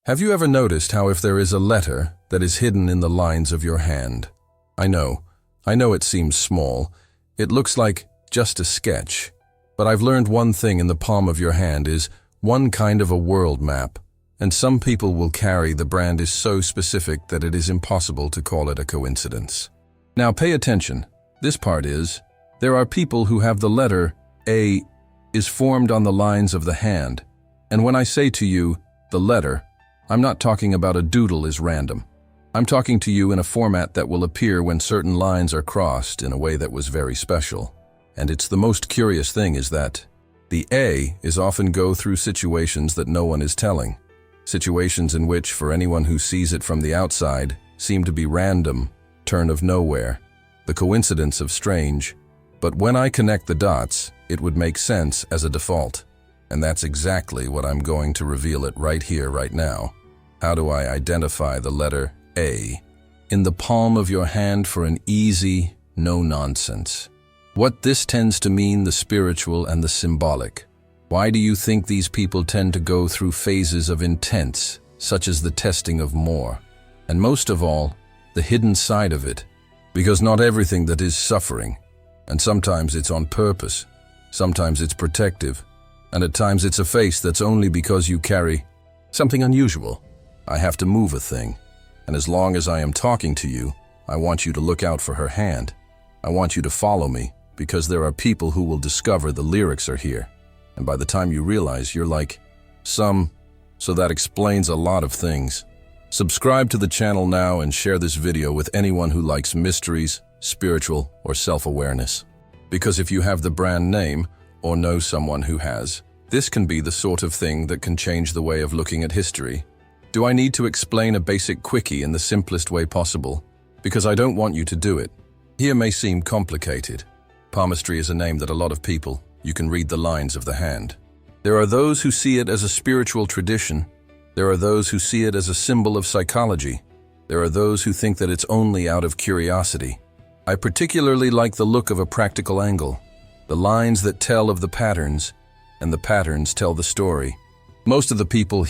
Have you ever noticed how if there is a letter that is hidden in the lines of your hand? I know it seems small. It looks like just a sketch. But I've learned one thing in the palm of your hand is one kind of a world map. And some people will carry the brand is so specific that it is impossible to call it a coincidence. Now pay attention. This part is, there are people who have the letter A is formed on the lines of the hand. And when I say to you, the letter, I'm not talking about a doodle is random. I'm talking to you in a format that will appear when certain lines are crossed in a way that was very special. And it's the most curious thing is that the A is often go through situations that no one is telling. Situations in which, for anyone who sees it from the outside, seem to be random, turn of nowhere, the coincidence of strange. But when I connect the dots, it would make sense as a default. And that's exactly what I'm going to reveal it right here, right now. How do I identify the letter A in the palm of your hand for an easy, no-nonsense? What this tends to mean, the spiritual and the symbolic. Why do you think these people tend to go through phases of intense, such as the testing of more? And most of all, the hidden side of it. Because not everything that is suffering, and sometimes it's on purpose, sometimes it's protective, and at times it's a face that's only because you carry something unusual. I have to move a thing, and as long as I am talking to you, I want you to look out for her hand. I want you to follow me, because there are people who will discover the lyrics are here. And by the time you realize, you're like, so that explains a lot of things. Subscribe to the channel now and share this video with anyone who likes mysteries, spiritual, or self-awareness. Because if you have the brand name, or know someone who has, this can be the sort of thing that can change the way of looking at history. Do I need to explain a basic quickie in the simplest way possible? Because I don't want you to do it. Here may seem complicated. Palmistry is a name that a lot of people, you can read the lines of the hand. There are those who see it as a spiritual tradition. There are those who see it as a symbol of psychology. There are those who think that it's only out of curiosity. I particularly like the look of a practical angle. The lines that tell of the patterns, and the patterns tell the story. Most of the people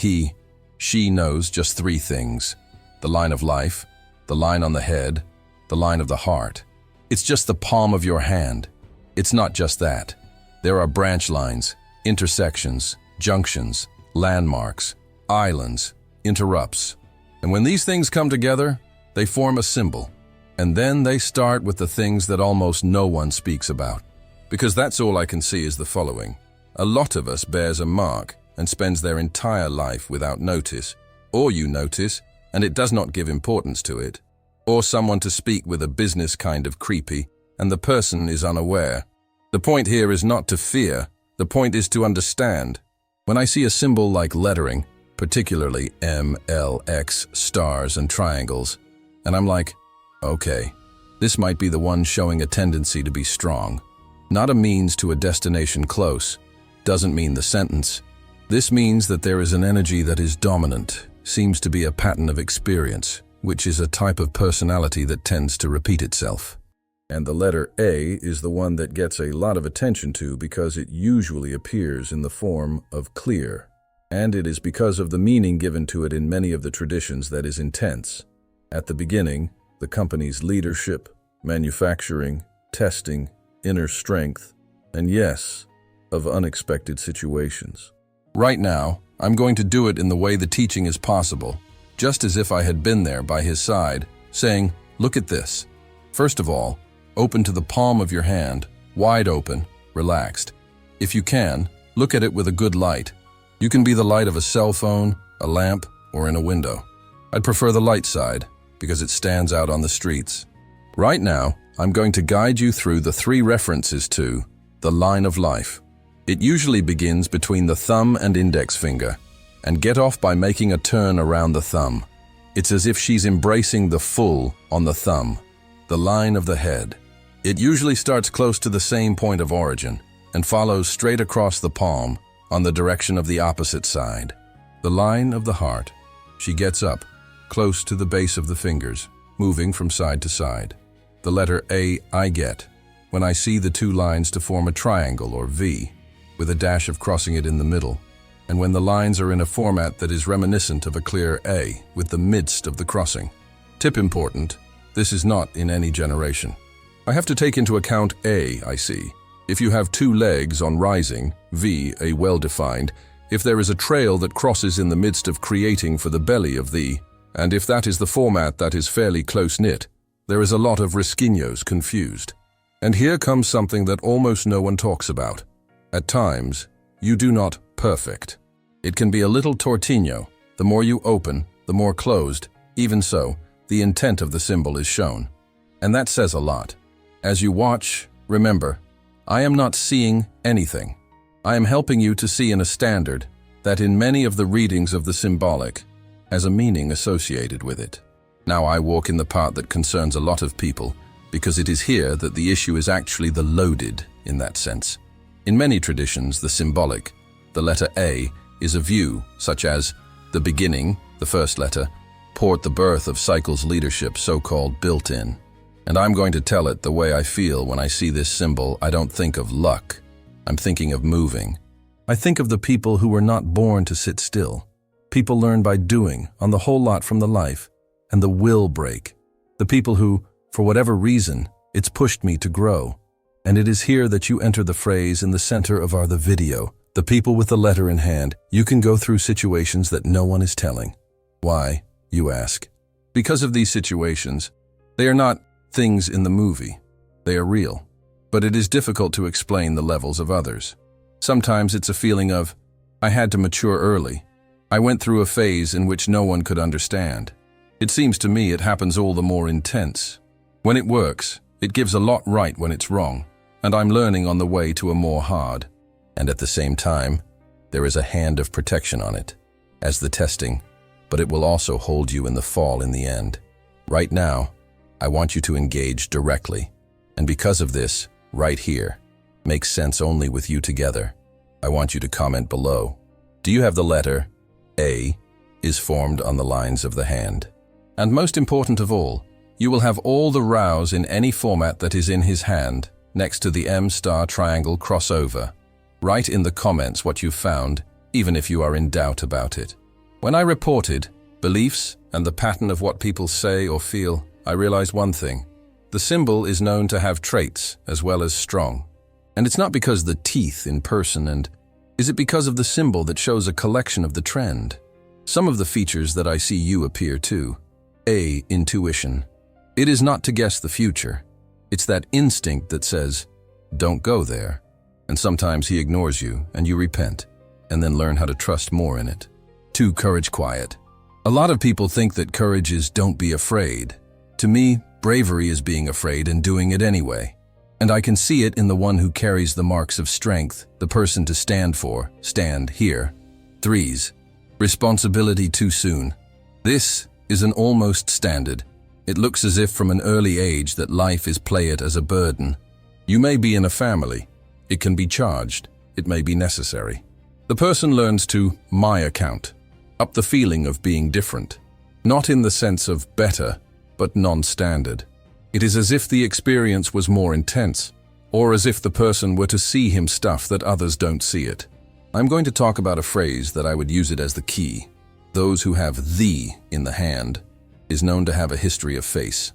she knows just three things. The line of life, the line on the head, the line of the heart. It's just the palm of your hand. It's not just that. There are branch lines, intersections, junctions, landmarks, islands, interrupts. And when these things come together, they form a symbol. And then they start with the things that almost no one speaks about. Because that's all I can see is the following. A lot of us bears a mark and spends their entire life without notice. Or you notice, and it does not give importance to it. Or someone to speak with a business kind of creepy, and the person is unaware. The point here is not to fear. The point is to understand. When I see a symbol like lettering, particularly M, L, X, stars, and triangles, and I'm like, okay, this might be the one showing a tendency to be strong. Not a means to a destination close, doesn't mean the sentence. This means that there is an energy that is dominant, seems to be a pattern of experience, which is a type of personality that tends to repeat itself. And the letter A is the one that gets a lot of attention to because it usually appears in the form of clear. And it is because of the meaning given to it in many of the traditions that is intense. At the beginning, the company's leadership, manufacturing, testing, inner strength, and yes, of unexpected situations. Right now, I'm going to do it in the way the teaching is possible, just as if I had been there by his side, saying, look at this. First of all, open to the palm of your hand, wide open, relaxed. If you can, look at it with a good light. You can be the light of a cell phone, a lamp, or in a window. I'd prefer the light side, because it stands out on the streets. Right now, I'm going to guide you through the three references to the line of life. It usually begins between the thumb and index finger, and get off by making a turn around the thumb. It's as if she's embracing the full on the thumb, the line of the head. It usually starts close to the same point of origin, and follows straight across the palm on the direction of the opposite side. The line of the heart. She gets up, close to the base of the fingers, moving from side to side. The letter A I get when I see the two lines to form a triangle or V, with a dash of crossing it in the middle. and when the lines are in a format that is reminiscent of a clear A with the midst of the crossing. Tip important, this is not in any generation. I have to take into account A, I see. If you have two legs on rising, V, a well-defined, if there is a trail that crosses in the midst of creating for the belly of the, and if that is the format that is fairly close-knit, there is a lot of risquinhos confused. And here comes something that almost no one talks about. At times, you do not perfect. It can be a little tortinho. The more you open, the more closed. Even so, the intent of the symbol is shown. And that says a lot. As you watch, remember, I am not seeing anything. I am helping you to see in a standard that in many of the readings of the symbolic has a meaning associated with it. Now I walk in the part that concerns a lot of people because it is here that the issue is actually the loaded in that sense. In many traditions, the symbolic, the letter A, is a view such as the beginning, the first letter, port the birth of cycles leadership so-called built in. And I'm going to tell it the way I feel when I see this symbol. I don't think of luck. I'm thinking of moving. I think of the people who were not born to sit still. People learn by doing on the whole lot from the life and the will break. The people who, for whatever reason, it's pushed me to grow. And it is here that you enter the phrase in the center of the video. The people with the letter in hand, you can go through situations that no one is telling. Why, you ask? Because of these situations, they are not things in the movie. They are real. But it is difficult to explain the levels of others. Sometimes it's a feeling of, I had to mature early. I went through a phase in which no one could understand. It seems to me it happens all the more intense. When it works, it gives a lot right when it's wrong, and I'm learning on the way to a more hard. And at the same time, there is a hand of protection on it, as the testing, but it will also hold you in the fall in the end. Right now, I want you to engage directly, and because of this, right here, makes sense only with you together. I want you to comment below. Do you have the letter A is formed on the lines of the hand? And most important of all, you will have all the rows in any format that is in his hand next to the M star triangle crossover. Write in the comments what you found, even if you are in doubt about it. When I reported beliefs and the pattern of what people say or feel, I realized one thing. The symbol is known to have traits as well as strong. And it's not because the teeth in person, and is it because of the symbol that shows a collection of the trend? Some of the features that I see you appear too. A, intuition. It is not to guess the future. It's that instinct that says, don't go there. And sometimes he ignores you and you repent, and then learn how to trust more in it. 2, courage quiet. A lot of people think that courage is don't be afraid. To me, bravery is being afraid and doing it anyway. And I can see it in the one who carries the marks of strength, the person to stand for, stand here. 3s, responsibility too soon. This is an almost standard. It looks as if from an early age that life is play it as a burden. You may be in a family. It can be charged. It may be necessary. The person learns to my account, up the feeling of being different. Not in the sense of better, but non-standard. It is as if the experience was more intense, or as if the person were to see him stuff that others don't see it. I'm going to talk about a phrase that I would use it as the key. Those who have the in the hand is known to have a history of face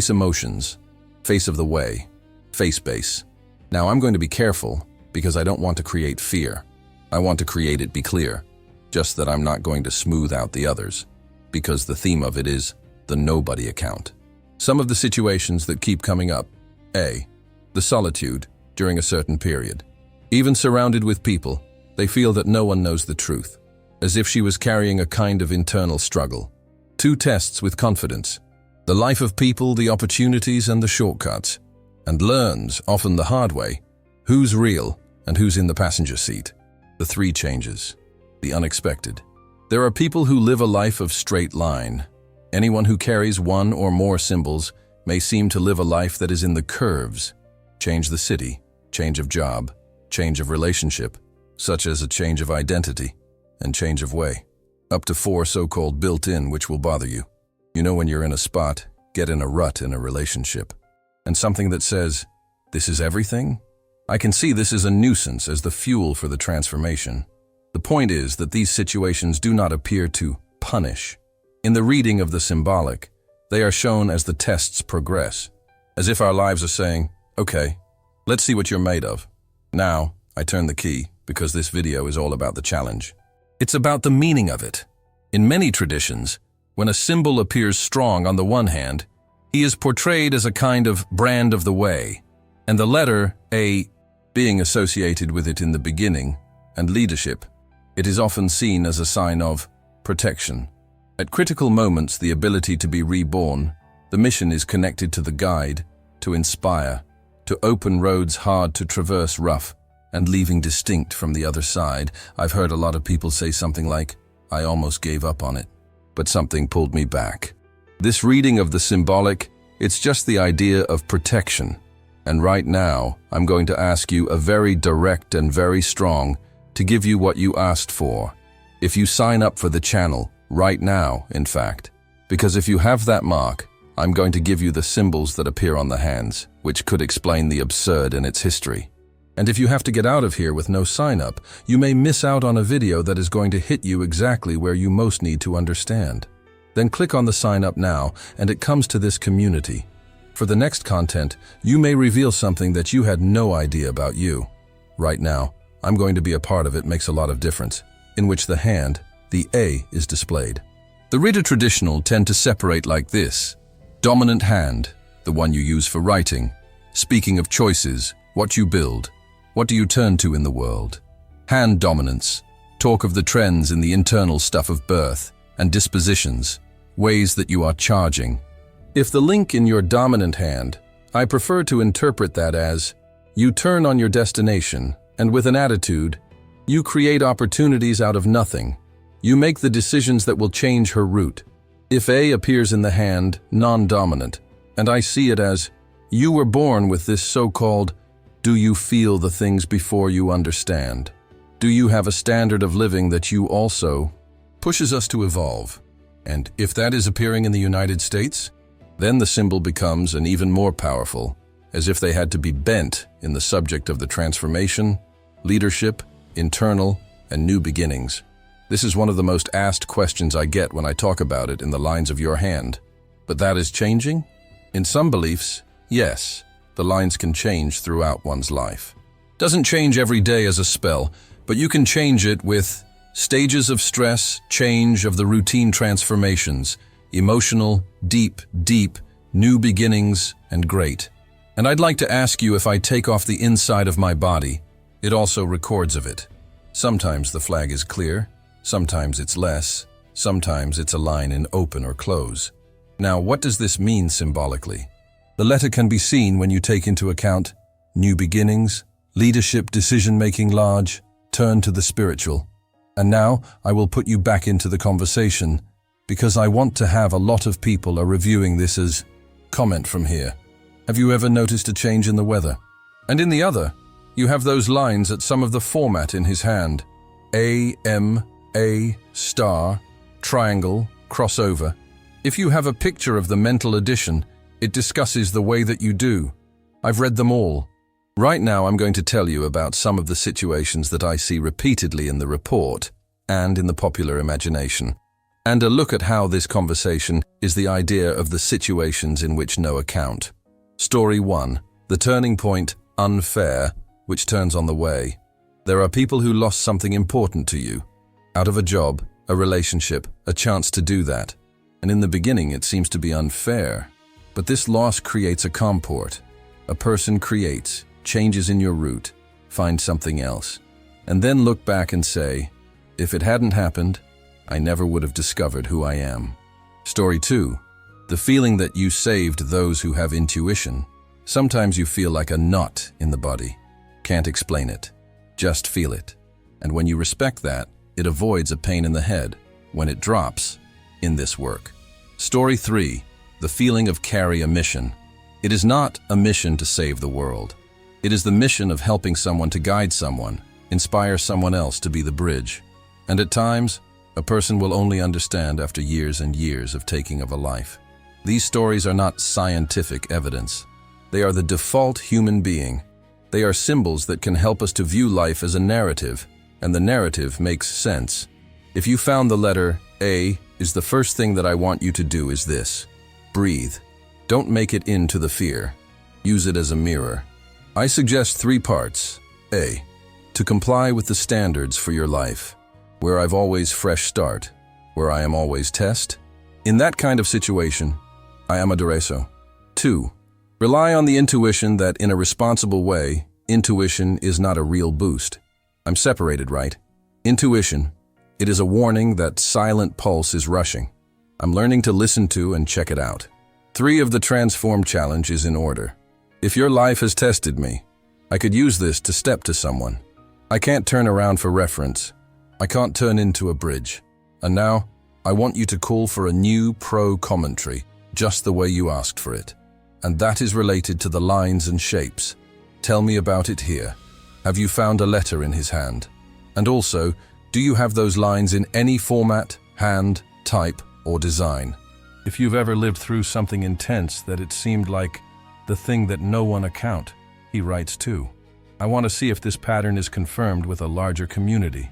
emotions, face of the way, face base. Now I'm going to be careful because I don't want to create fear. I want to create it be clear, just that I'm not going to smooth out the others, because the theme of it is the nobody account. Some of the situations that keep coming up. A, the solitude during a certain period. Even surrounded with people, they feel that no one knows the truth, as if she was carrying a kind of internal struggle. 2, tests with confidence. The life of people, the opportunities and the shortcuts, and learns, often the hard way, who's real and who's in the passenger seat. The 3 changes. The unexpected. There are people who live a life of straight line. Anyone who carries one or more symbols may seem to live a life that is in the curves. Change the city, change of job, change of relationship, such as a change of identity, and change of way. Up to 4 so-called built-in which will bother you. You know when you're in a spot, get in a rut in a relationship. And something that says, this is everything? I can see this as a nuisance as the fuel for the transformation. The point is that these situations do not appear to punish. In the reading of the symbolic, they are shown as the tests progress, as if our lives are saying, okay, let's see what you're made of. Now, I turn the key, because this video is all about the challenge. It's about the meaning of it. In many traditions, when a symbol appears strong on the one hand, he is portrayed as a kind of brand of the way, and the letter A being associated with it in the beginning, and leadership, it is often seen as a sign of protection. At critical moments, the ability to be reborn, the mission is connected to the guide, to inspire, to open roads hard to traverse rough, and leaving distinct from the other side. I've heard a lot of people say something like, I almost gave up on it, but something pulled me back. This reading of the symbolic, it's just the idea of protection. And right now, I'm going to ask you a very direct and very strong to give you what you asked for. If you sign up for the channel, right now, in fact, because if you have that mark, I'm going to give you the symbols that appear on the hands, which could explain the absurd in its history. And if you have to get out of here with no sign up, you may miss out on a video that is going to hit you exactly where you most need to understand. Then click on the sign up now, and it comes to this community. For the next content, you may reveal something that you had no idea about you. Right now, I'm going to be a part of it makes a lot of difference, in which the hand, the A, is displayed. The Ridder traditional tend to separate like this. Dominant hand, the one you use for writing. Speaking of choices, what you build. What do you turn to in the world? Hand dominance, talk of the trends in the internal stuff of birth, and dispositions, ways that you are charging. If the link in your dominant hand, I prefer to interpret that as, you turn on your destination, and with an attitude, you create opportunities out of nothing. You make the decisions that will change her route. If A appears in the hand, non-dominant, and I see it as, you were born with this so-called, do you feel the things before you understand? Do you have a standard of living that you also pushes us to evolve? And if that is appearing in the United States, then the symbol becomes an even more powerful, as if they had to be bent in the subject of the transformation, leadership, internal, and new beginnings. This is one of the most asked questions I get when I talk about it in the lines of your hand. But that is changing? In some beliefs, yes, the lines can change throughout one's life. Doesn't change every day as a spell, but you can change it with stages of stress, change of the routine transformations, emotional, deep, new beginnings, and great. And I'd like to ask you, if I take off the inside of my body, it also records of it. Sometimes the flag is clear, sometimes it's less, sometimes it's a line in open or close. Now, what does this mean symbolically? The letter can be seen when you take into account new beginnings, leadership, decision-making large, turn to the spiritual. And now I will put you back into the conversation, because I want to have a lot of people are reviewing this as comment from here. Have you ever noticed a change in the weather? And in the other, you have those lines at some of the format in his hand. A, M, A, star, triangle, crossover. If you have a picture of the mental edition, it discusses the way that you do. I've read them all. Right now I'm going to tell you about some of the situations that I see repeatedly in the report and in the popular imagination. And a look at how this conversation is the idea of the situations in which no account. Story 1. The turning point, unfair, which turns on the way. There are people who lost something important to you. Out of a job, a relationship, a chance to do that. And in the beginning it seems to be unfair. But this loss creates a comport. A person creates, changes in your route, find something else. And then look back and say, if it hadn't happened, I never would have discovered who I am. Story 2. The feeling that you saved those who have intuition. Sometimes you feel like a knot in the body. Can't explain it. Just feel it. And when you respect that, it avoids a pain in the head when it drops in this work. Story 3. The feeling of carry a mission. It is not a mission to save the world. It is the mission of helping someone to guide someone, inspire someone else to be the bridge. And at times, a person will only understand after years and years of taking of a life. These stories are not scientific evidence. They are the default human being. They are symbols that can help us to view life as a narrative, and the narrative makes sense. If you found the letter A, is the first thing that I want you to do is this. Breathe. Don't make it into the fear. Use it as a mirror. I suggest 3 parts. A. To comply with the standards for your life, where I've always fresh start, where I am always test. In that kind of situation, I am adoreso. 2. Rely on the intuition that in a responsible way, intuition is not a real boost. I'm separated, right? Intuition. It is a warning that silent pulse is rushing. I'm learning to listen to and check it out. 3 of the transform challenge is in order. If your life has tested me, I could use this to step to someone. I can't turn around for reference. I can't turn into a bridge. And now, I want you to call for a new pro-commentary, just the way you asked for it. And that is related to the lines and shapes. Tell me about it here. Have you found a letter in his hand? And also, do you have those lines in any format, hand, type, or design? If you've ever lived through something intense that it seemed like the thing that no one account, he writes too. I want to see if this pattern is confirmed with a larger community.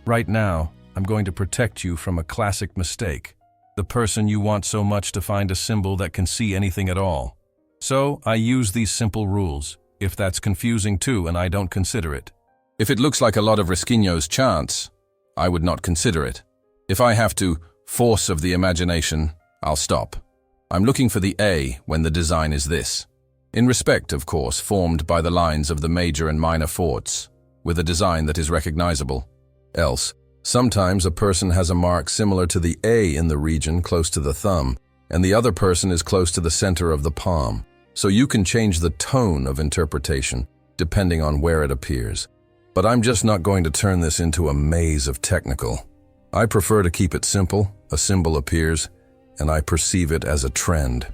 Right now, I'm going to protect you from a classic mistake. The person you want so much to find a symbol that can see anything at all. So, I use these simple rules, if that's confusing too and I don't consider it. If it looks like a lot of Risquinho's chants, I would not consider it. If I have to force of the imagination, I'll stop. I'm looking for the A when the design is this. In respect, of course, formed by the lines of the major and minor forts, with a design that is recognizable. Else, sometimes a person has a mark similar to the A in the region close to the thumb, and the other person is close to the center of the palm. So you can change the tone of interpretation, depending on where it appears. But I'm just not going to turn this into a maze of technical. I prefer to keep it simple. A symbol appears, and I perceive it as a trend.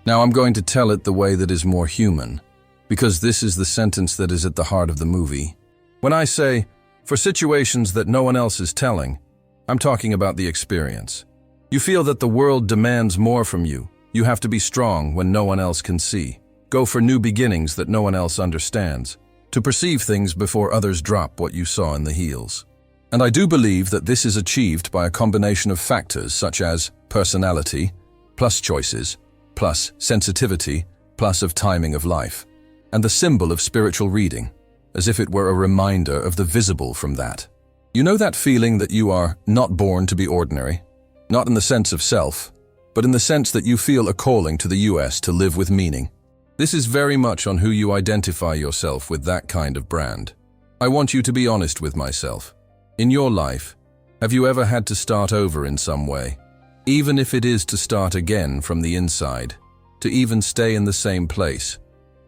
Now I'm going to tell it the way that is more human, because this is the sentence that is at the heart of the movie. When I say, for situations that no one else is telling, I'm talking about the experience. You feel that the world demands more from you. You have to be strong when no one else can see. Go for new beginnings that no one else understands. To perceive things before others drop what you saw in the heels. And I do believe that this is achieved by a combination of factors such as personality, plus choices, plus sensitivity, plus of timing of life, and the symbol of spiritual reading, as if it were a reminder of the visible from that. You know that feeling that you are not born to be ordinary? Not in the sense of self, but in the sense that you feel a calling to the US to live with meaning. This is very much on who you identify yourself with that kind of brand. I want you to be honest with myself. In your life, have you ever had to start over in some way? Even if it is to start again from the inside, to even stay in the same place,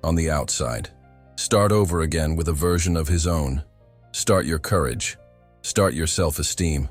on the outside. Start over again with a version of his own. Start your courage. Start your self-esteem.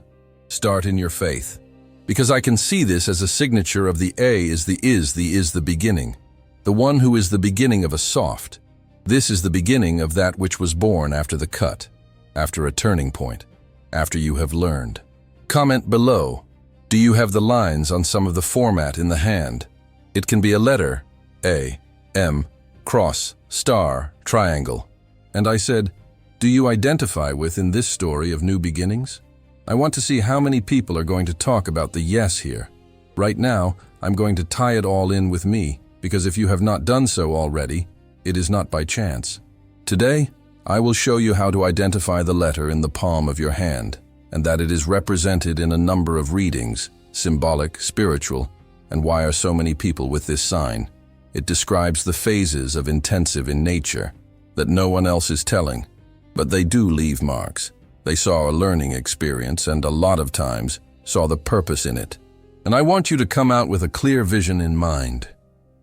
Start in your faith. Because I can see this as a signature of the A is the beginning. The one who is the beginning of a soft. This is the beginning of that which was born after the cut, after a turning point, after you have learned. Comment below. Do you have the lines on some of the format in the hand? It can be a letter, A, M, cross, star, triangle. And I said, do you identify with in this story of new beginnings? I want to see how many people are going to talk about the yes here. Right now, I'm going to tie it all in with me, because if you have not done so already, it is not by chance. Today, I will show you how to identify the letter in the palm of your hand, and that it is represented in a number of readings, symbolic, spiritual, and why are so many people with this sign. It describes the phases of intensive in nature that no one else is telling, but they do leave marks. They saw a learning experience and a lot of times saw the purpose in it. And I want you to come out with a clear vision in mind.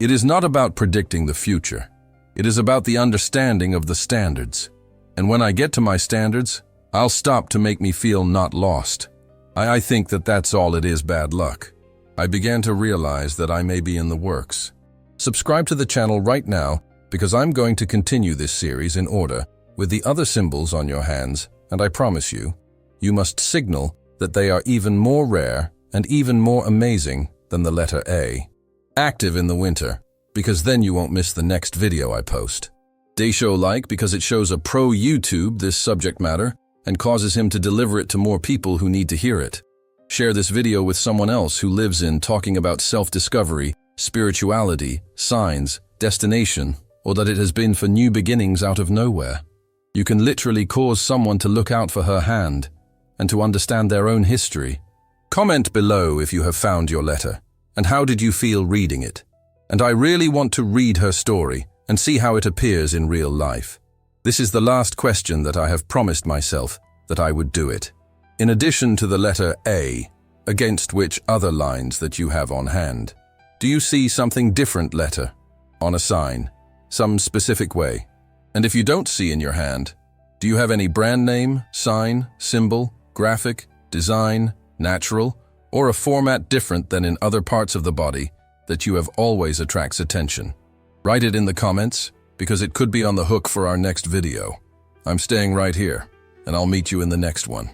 It is not about predicting the future. It is about the understanding of the standards. And when I get to my standards, I'll stop to make me feel not lost. I think that that's all it is, bad luck. I began to realize that I may be in the works. Subscribe to the channel right now because I'm going to continue this series in order with the other symbols on your hands, and I promise you, you must signal that they are even more rare and even more amazing than the letter A. Active in the winter, because then you won't miss the next video I post. Show like because it shows a pro YouTube this subject matter, and causes him to deliver it to more people who need to hear it. Share this video with someone else who lives in talking about self-discovery, spirituality, signs, destination, or that it has been for new beginnings out of nowhere. You can literally cause someone to look out for her hand and to understand their own history. Comment below if you have found your letter, and how did you feel reading it? And I really want to read her story and see how it appears in real life. This is the last question that I have promised myself that I would do it. In addition to the letter A, against which other lines that you have on hand, do you see something different letter on a sign, some specific way? And if you don't see in your hand, do you have any brand name, sign, symbol, graphic, design, natural, or a format different than in other parts of the body that you have always attracts attention? Write it in the comments, because it could be on the hook for our next video. I'm staying right here, and I'll meet you in the next one.